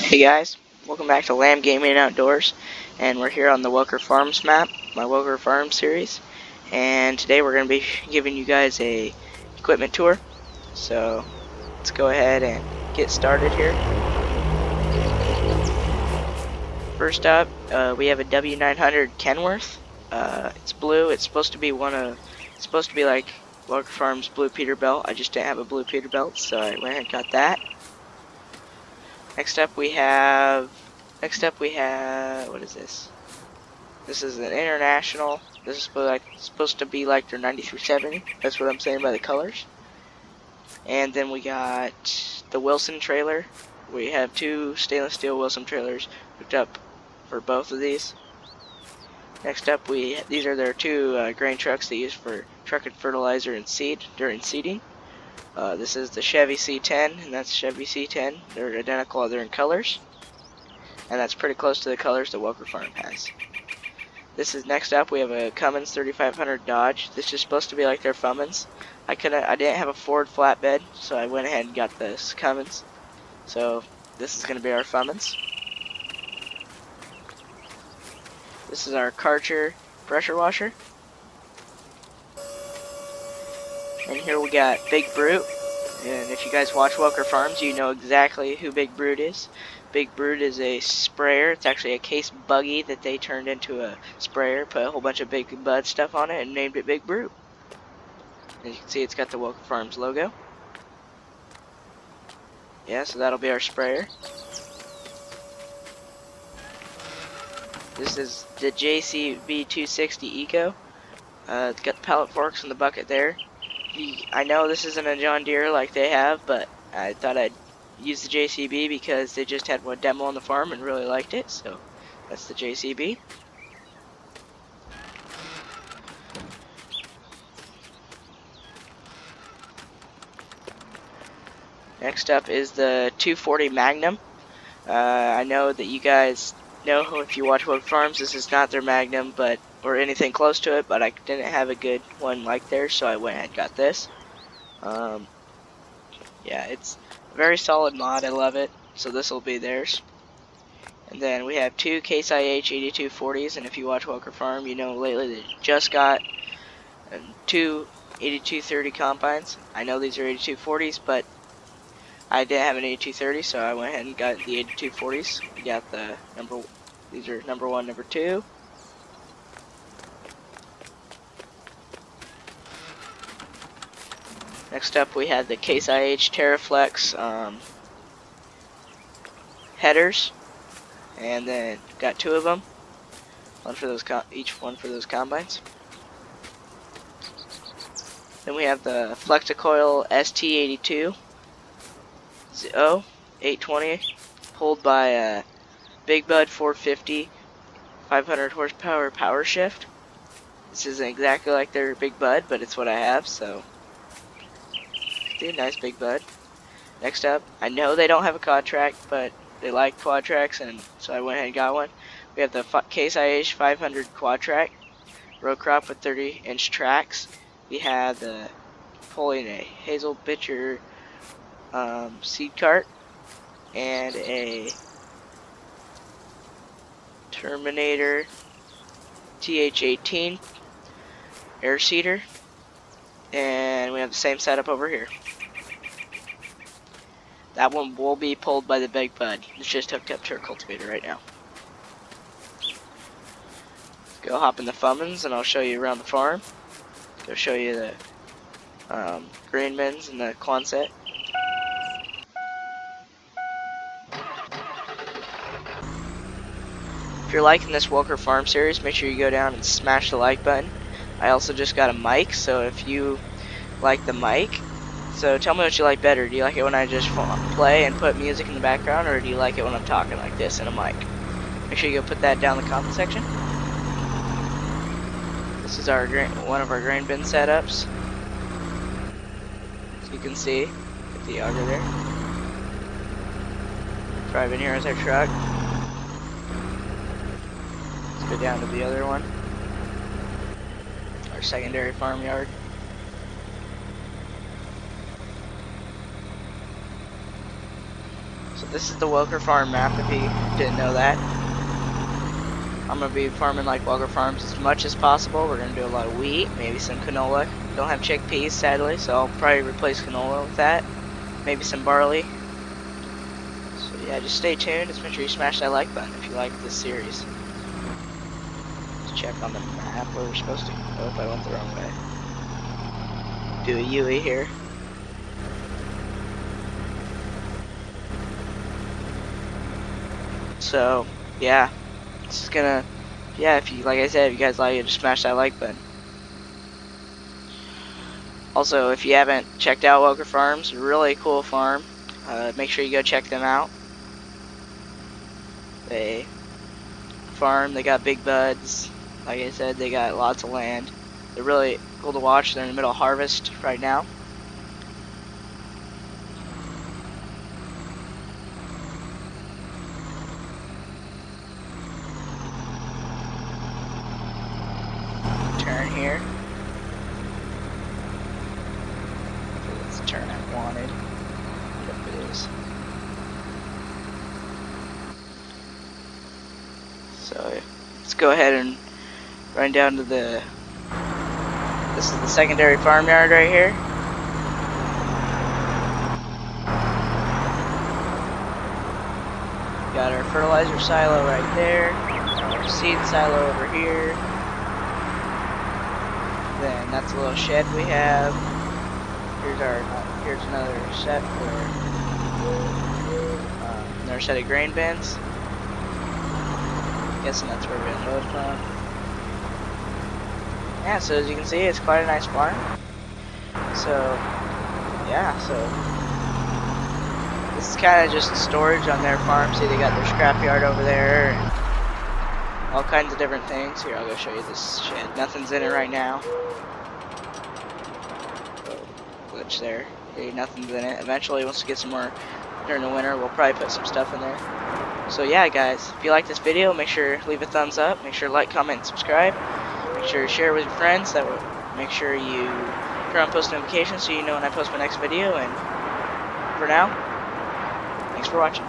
Hey guys, welcome back to Lamb Gaming and Outdoors, and we're here on the Welker Farms map, my Welker Farms series, and today we're going to be giving you guys a equipment tour, so let's go ahead and get started here. First up, we have a W900 Kenworth. It's blue. It's supposed to be like Welker Farms blue Peterbilt. I just didn't have a blue Peterbilt, so I went and got that. Next up we have, what is this? This is an International. This is supposed to be like their 9370. That's what I'm saying by the colors. And then we got the Wilson trailer. We have two stainless steel Wilson trailers hooked up for both of these. Next up, these are their two grain trucks they use for truck and fertilizer and seed during seeding. This is the Chevy C10, and that's Chevy C10. They're identical other in colors, and that's pretty close to the colors that Welker Farm has. Next up, we have a Cummins 3500 Dodge. This is supposed to be like their Cummins. I didn't have a Ford flatbed, so I went ahead and got this Cummins. So this is going to be our Cummins. This is our Karcher pressure washer. And here we got Big Brute. And if you guys watch Welker Farms, you know exactly who Big Brute is. Big Brute is a sprayer. It's actually a case buggy that they turned into a sprayer, put a whole bunch of Big Bud stuff on it, and named it Big Brute. As you can see, it's got the Welker Farms logo. Yeah, so that'll be our sprayer. This is the JCB 260 Eco. It's got the pallet forks and the bucket there. I know this isn't a John Deere like they have, but I thought I'd use the JCB because they just had one demo on the farm and really liked it, so that's the JCB. Next up is the 240 Magnum. I know that you guys know, if you watch Welker Farms, this is not their Magnum, or anything close to it, but I didn't have a good one like theirs, so I went ahead and got this. Yeah, it's a very solid mod. I love it. So this will be theirs. And then we have two Case IH 8240s, and if you watch Welker Farm, you know lately they just got two 8230 combines. I know these are 8240s, but I didn't have an 8230, so I went ahead and got the 8240s. We got these are number 1, number 2. Next up, we had the Case IH Teraflex headers, and then got 2 of them, each one for those combines. Then we have the Flexicoil ST82 820, pulled by a Big Bud 450 500 horsepower power shift. This isn't exactly like their Big Bud, but it's what I have, so nice Big Bud. Next up, I know they don't have a quad track, but they like quad tracks, and so I went ahead and got one. We have the Case IH 500 quad track, row crop with 30-inch tracks. We have the pulling a Hazel Bitcher seed cart and a Terminator TH18 air seeder. And we have the same setup over here. That one will be pulled by the Big Bud. It's just hooked up to our cultivator right now. Go hop in the Cummins and I'll show you around the farm. Go show you the grain bins and the Quonset. If you're liking this Welker Farm series, make sure you go down and smash the like button. I also just got a mic, so if you like the mic, so tell me what you like better. Do you like it when I just play and put music in the background, or do you like it when I'm talking like this in a mic? Make sure you go put that down in the comment section. This is one of our grain bin setups. As you can see, get the auger there. Drive in here with our truck. Let's go down to the other one. Our secondary farmyard. So this is the Welker Farm map, if you didn't know that. I'm going to be farming like Welker Farms as much as possible. We're going to do a lot of wheat, maybe some canola. Don't have chickpeas, sadly, so I'll probably replace canola with that. Maybe some barley. So yeah, just stay tuned. Just make sure you smash that like button if you like this series. Let's check on the map where we're supposed to go. Oh, I went the wrong way. Do a UE here. So yeah, this is gonna, yeah, if you, like I said, if you guys like it, just smash that like button. Also, if you haven't checked out Welker Farms, really cool farm. Make sure you go check them out. They farm, they got big buds. Like I said, they got lots of land. They're really cool to watch. They're in the middle of harvest right now. Turn here. Let's turn at wanted. Yep, it is. So let's go ahead and run down to the. This is the secondary farmyard right here. Got our fertilizer silo right there. Our seed silo over here. Then that's a little shed we have. Here's another set for another set of grain bins. Guessing that's where we're gonna load from. Yeah, so as you can see, it's quite a nice farm. So yeah, so this is kind of just storage on their farm. See, they got their scrapyard over there and all kinds of different things. Here, I'll go show you this shed. Nothing's in it right now. Glitch there. Okay, nothing's in it. Eventually, once we get some more during the winter, we'll probably put some stuff in there. So yeah, guys, if you like this video, make sure to leave a thumbs up. Make sure to like, comment, and subscribe. Make sure to share with your friends. That will make sure you turn on post notifications so you know when I post my next video. And for now, thanks for watching.